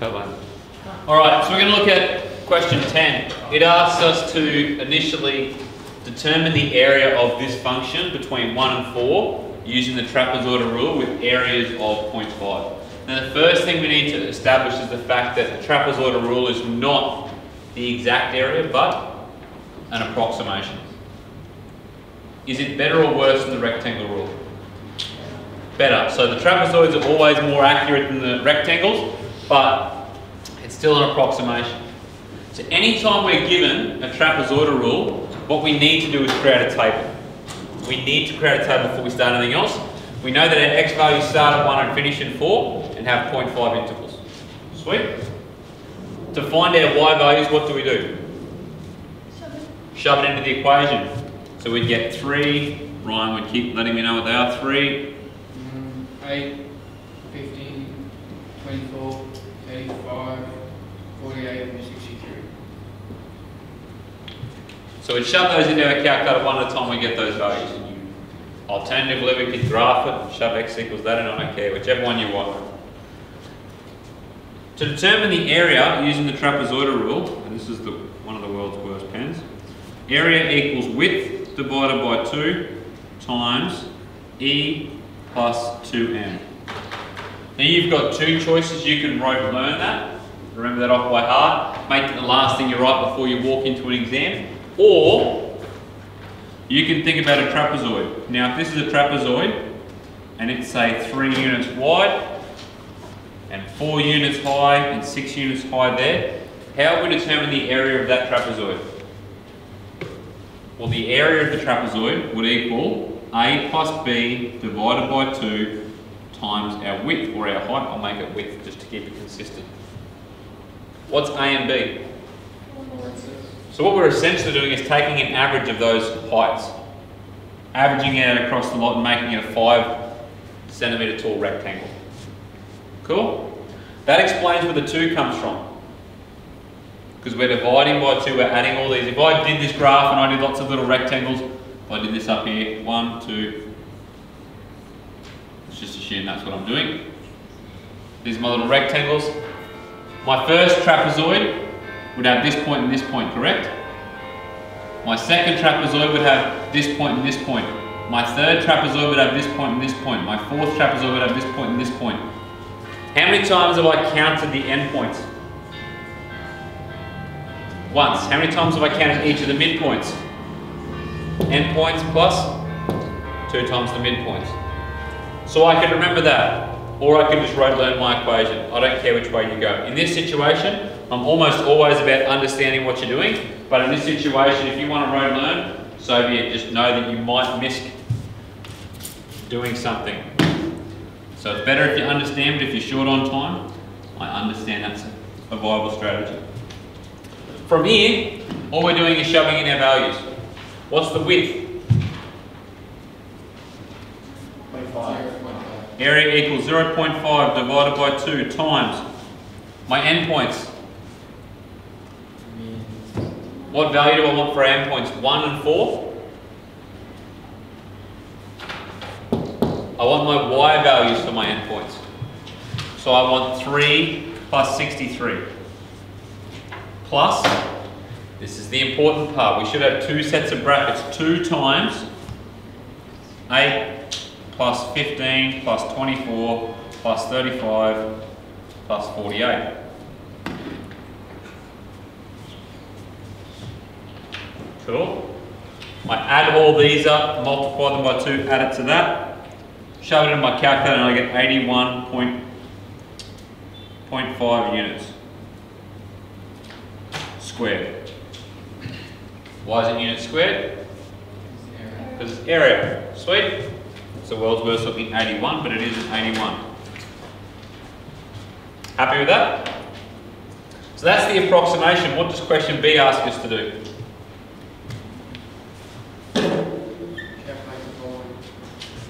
Alright, so we're going to look at question 10. It asks us to initially determine the area of this function between 1 and 4 using the trapezoidal rule with areas of 0.5. Now the first thing we need to establish is the fact that the trapezoidal rule is not the exact area but an approximation. Is it better or worse than the rectangle rule? Better. So the trapezoids are always more accurate than the rectangles, but it's still an approximation. So anytime we're given a trapezoidal rule, what we need to do is create a table. We need to create a table before we start anything else. We know that our x values start at 1 and finish in 4 and have 0.5 intervals. Sweet? To find our y values, what do we do? Shove it into the equation. So we'd get 3, Ryan would keep letting me know what they are, 3, 8, 15, 24, 85, 48 and 63. So we'd shove those into our calculator one at a time, we get those values. Alternatively, we could graph it, shove x equals that, and I don't care, whichever one you want. To determine the area using the trapezoidal rule, and this is one of the world's worst pens, area equals width divided by 2 times e plus 2m. Now you've got two choices. You can learn that, remember that off by heart, make it the last thing you write before you walk into an exam, or you can think about a trapezoid. Now if this is a trapezoid and it's say 3 units wide and 4 units high and 6 units high there, how would we determine the area of that trapezoid? Well, the area of the trapezoid would equal a plus b divided by 2 times our width or our height. I'll make it width just to keep it consistent. What's a and b? So what we're essentially doing is taking an average of those heights, averaging it out across the lot and making it a 5 centimetre tall rectangle. Cool? That explains where the 2 comes from. Because we're dividing by 2, we're adding all these. If I did this graph and I did lots of little rectangles, if I did this up here, 1, 2, let's just assume that's what I'm doing. These are my little rectangles. My first trapezoid would have this point and this point, correct? My second trapezoid would have this point and this point. My third trapezoid would have this point and this point. My fourth trapezoid would have this point and this point. How many times have I counted the endpoints? Once. How many times have I counted each of the midpoints? Endpoints plus 2 times the midpoints. So I could remember that, or I could just learn my equation. I don't care which way you go. In this situation, I'm almost always about understanding what you're doing, but in this situation, if you want to learn, so be it. Just know that you might miss doing something. So it's better if you understand, but if you're short on time, I understand that's a viable strategy. From here, all we're doing is shoving in our values. What's the width? 0.5. Area equals 0.5 divided by 2 times my endpoints. What value do I want for our endpoints? 1 and 4? I want my y values for my endpoints. So I want 3 plus 63. Plus, this is the important part, we should have 2 sets of brackets. 2 times 8 plus 15 plus 24 plus 35 plus 48. Cool. I add all these up, multiply them by 2, add it to that, shove it in my calculator and I get 81.5 units squared. Why is it units squared? Because it's area. Sweet. It's the world's worst looking 81, but it isn't 81. Happy with that? So that's the approximation. What does question B ask us to do?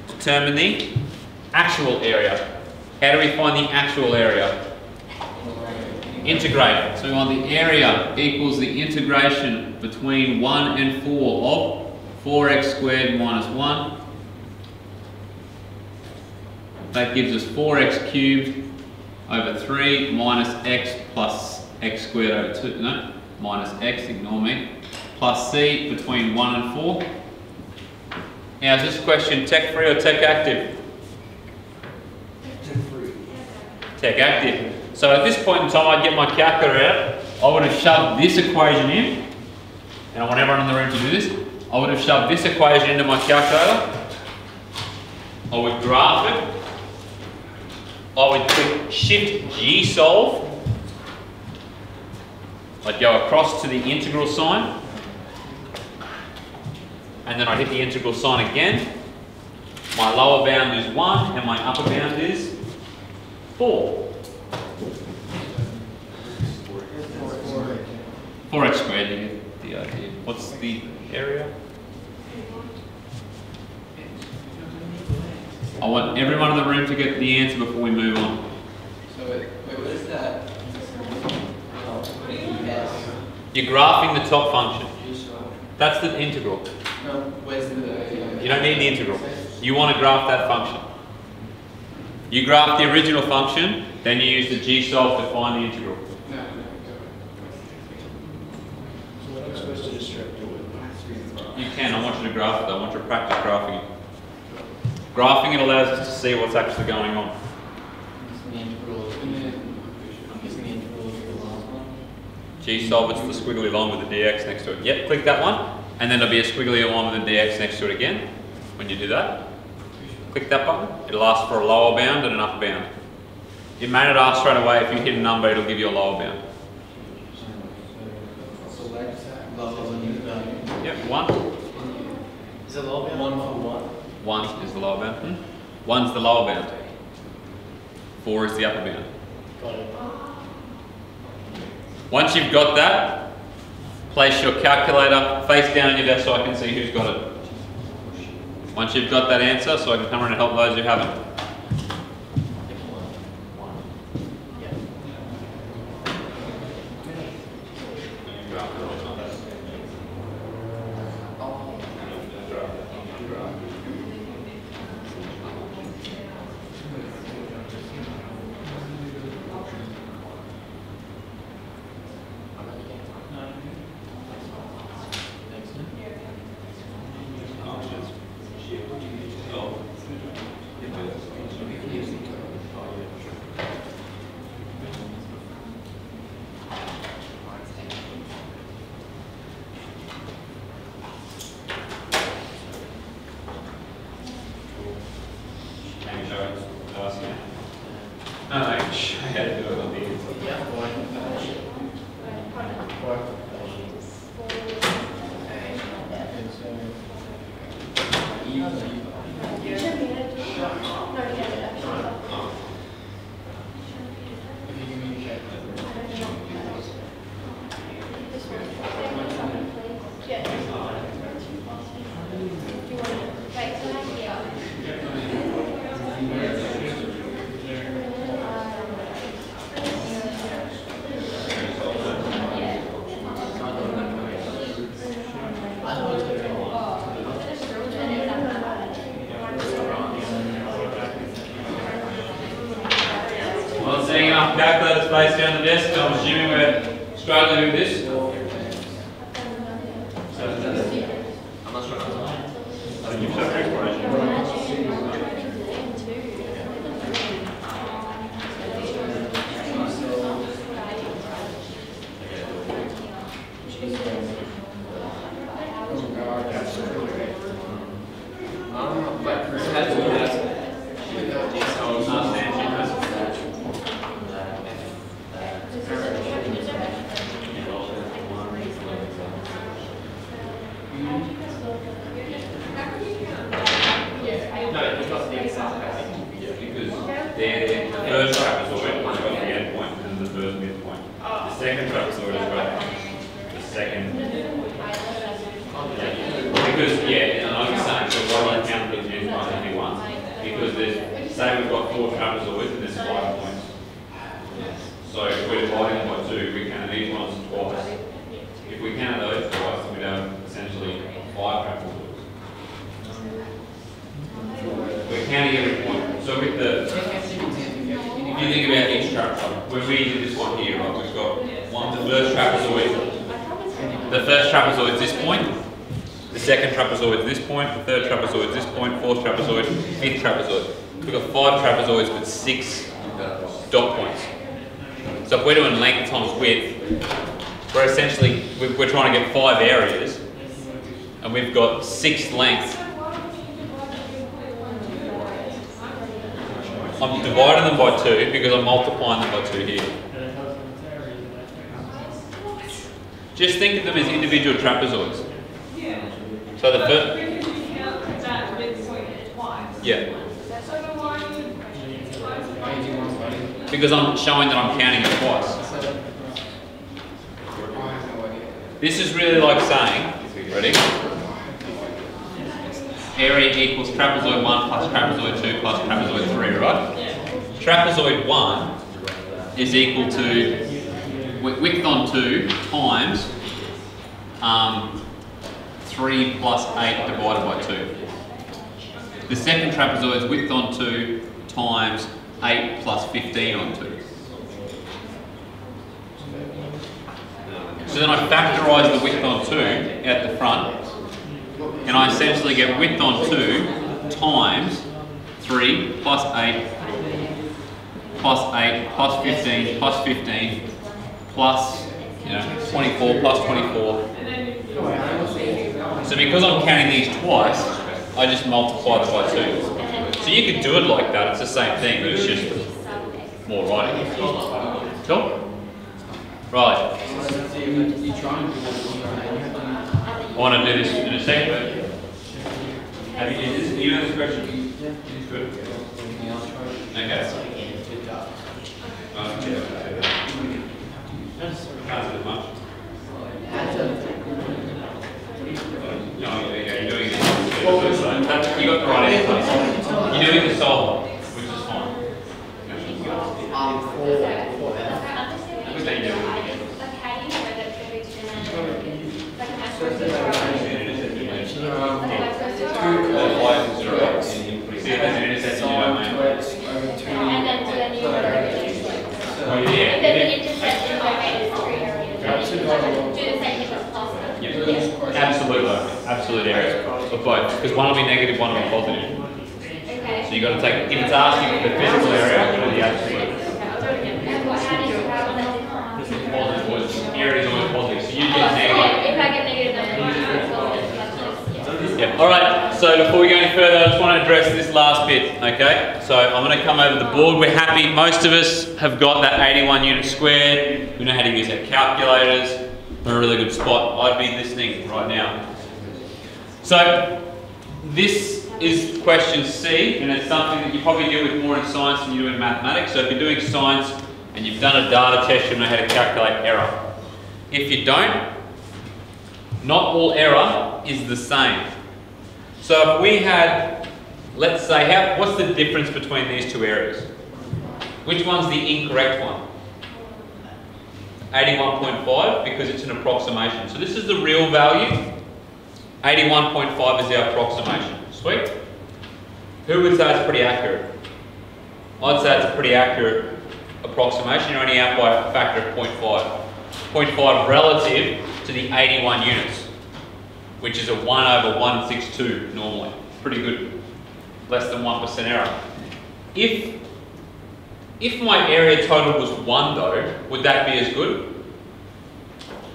Determine the actual area. How do we find the actual area? Integrate. So we want the area equals the integration between 1 and 4 of 4x squared minus 1. That gives us 4x cubed over 3 minus x plus x squared over 2, no, minus x, ignore me, plus c between 1 and 4. Now is this question tech free or tech active? Tech free. Tech active. So at this point in time I'd get my calculator out, I would have shoved this equation in, and I want everyone in the room to do this. I would have shoved this equation into my calculator, I would graph it, I would click Shift G solve, I'd go across to the integral sign, and then I'd hit the integral sign again. My lower bound is 1 and my upper bound is 4. 4x squared, you get the idea. What's the area? I want everyone in the room to get the answer before we move on. So wait, what is that? You're graphing the top function. That's the integral. No, where's the... You don't need the integral. You want to graph that function. You graph the original function, then you use the G-solve to find the integral. No. So what am I supposed to distract do it? You can. I want you to graph it though. I want you to practice graphing it. Graphing it allows us to see what's actually going on. G-solve, it's the squiggly line with the dx next to it. Yep, click that one, and then there'll be a squiggly line with the dx next to it again. When you do that, click that button. It'll ask for a lower bound and an upper bound. It may not ask straight away. If you hit a number, it'll give you a lower bound. Select lower bound. Yep, 1. Is it lower bound? 1 for what? 1 is the lower bound. 1's the lower bound. 4 is the upper bound. Got it. Once you've got that, place your calculator face down on your desk so I can see who's got it. Once you've got that answer, so I can come around and help those who haven't. Calculator space down the desk, I'm assuming we're struggling with this. I'm not sure. I think you've set exploration. First trapezoid has got the end point and the first midpoint. The second trapezoid has got the second. Because, yeah, and like you're saying, so why don't you count these midpoints only once? Because there's, say we've got 4 trapezoids and there's 5 points. So if we're dividing them by 2, we count these ones twice. If we count those twice, then we'd have essentially 5 trapezoids. We're counting every point. So with the, if you think about each trapezoid, Alright, so when we do this one here, right, we've got the first trapezoid. The first trapezoid is this point. The second trapezoid is this point. The third trapezoid is this point. Fourth trapezoid, fifth trapezoid. We've got 5 trapezoids with 6 dot points. So if we're doing length times width, we're essentially, we're trying to get 5 areas, and we've got 6 lengths. I'm dividing them by 2 because I'm multiplying them by 2 here. Just think of them as individual trapezoids. So the first... Yeah. Because I'm showing that I'm counting it twice. This is really like saying, ready? Area equals trapezoid 1 plus trapezoid 2 plus trapezoid 3, right? Trapezoid 1 is equal to width on 2 times 3 plus 8 divided by 2. The second trapezoid is width on 2 times 8 plus 15 on 2. So then I factorise the width on 2 at the front, and I essentially get width on 2 times 3 plus 8 plus 8 plus 15 plus 15 plus 24 plus 24. So because I'm counting these twice, I just multiply them by 2. So you could do it like that, it's the same thing, but it's just more writing. Cool? Right. I want to do this in a second, but have you did this? You know this question? Yeah. It's good. Okay. Can't do much. No, you're doing it. You got the right answer. You're doing the solver, which is fine. Absolutely, absolute areas of both, because one will be negative, one will be positive. So you've got to take, if it's asking for the physical area or the absolute. Positive was, area is always positive, so you get negative. If I get negative, Yeah. Alright, so before we go any further, I just want to address this last bit, okay? So I'm going to come over the board. We're happy, most of us have got that 81 units squared. We know how to use our calculators. We're in a really good spot. I'd be listening right now. So this is question C, and it's something that you probably deal with more in science than you do in mathematics. So if you're doing science and you've done a data test, you know how to calculate error. If you don't, not all error is the same. So if we had, let's say, what's the difference between these two areas? Which one's the incorrect one? 81.5, because it's an approximation. So this is the real value. 81.5 is our approximation. Sweet? Who would say it's pretty accurate? I'd say it's a pretty accurate approximation. You're only out by a factor of 0.5. 0.5 relative to the 81 units, which is a 1/162 normally. Pretty good. Less than 1% error. If my area total was 1 though, would that be as good?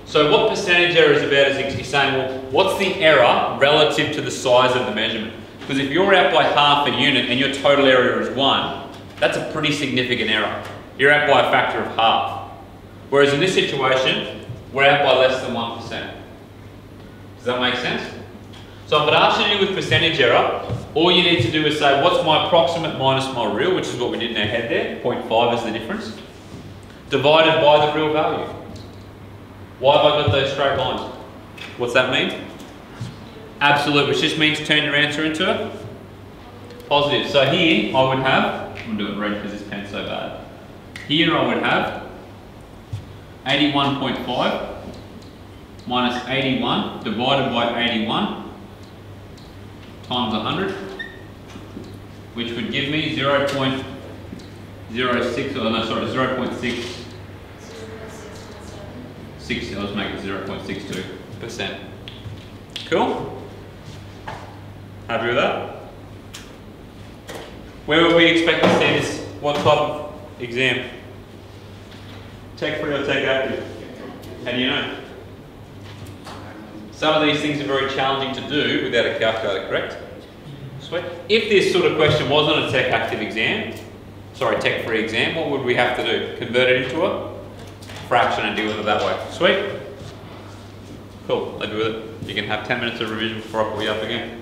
So what percentage error is about is you're saying, well, what's the error relative to the size of the measurement? Because if you're out by half a unit and your total area is 1, that's a pretty significant error. You're out by a factor of half. Whereas in this situation, we're out by less than 1%. Does that make sense? So if it asks you to do with percentage error, all you need to do is say, what's my approximate minus my real, which is what we did in our head there, 0.5 is the difference, divided by the real value. Why have I got those straight lines? What's that mean? Absolute, which just means turn your answer into a positive. So here I would have, I'm going to do it red because this pen's so bad. Here I would have 81.5 minus 81 divided by 81 times 100, which would give me 0.0 0.6, oh no, sorry, 0.6. 6, I'll just make it 0.62%. Cool? Happy with that? Where would we expect to see this? What type of exam? Tech free or tech active? How do you know? Some of these things are very challenging to do without a calculator, correct? Sweet. If this sort of question wasn't a tech active exam, sorry, tech free exam, what would we have to do? Convert it into a fraction and deal with it that way. Sweet? Cool, I'll do with it. You can have 10 minutes of revision before I pull you up again.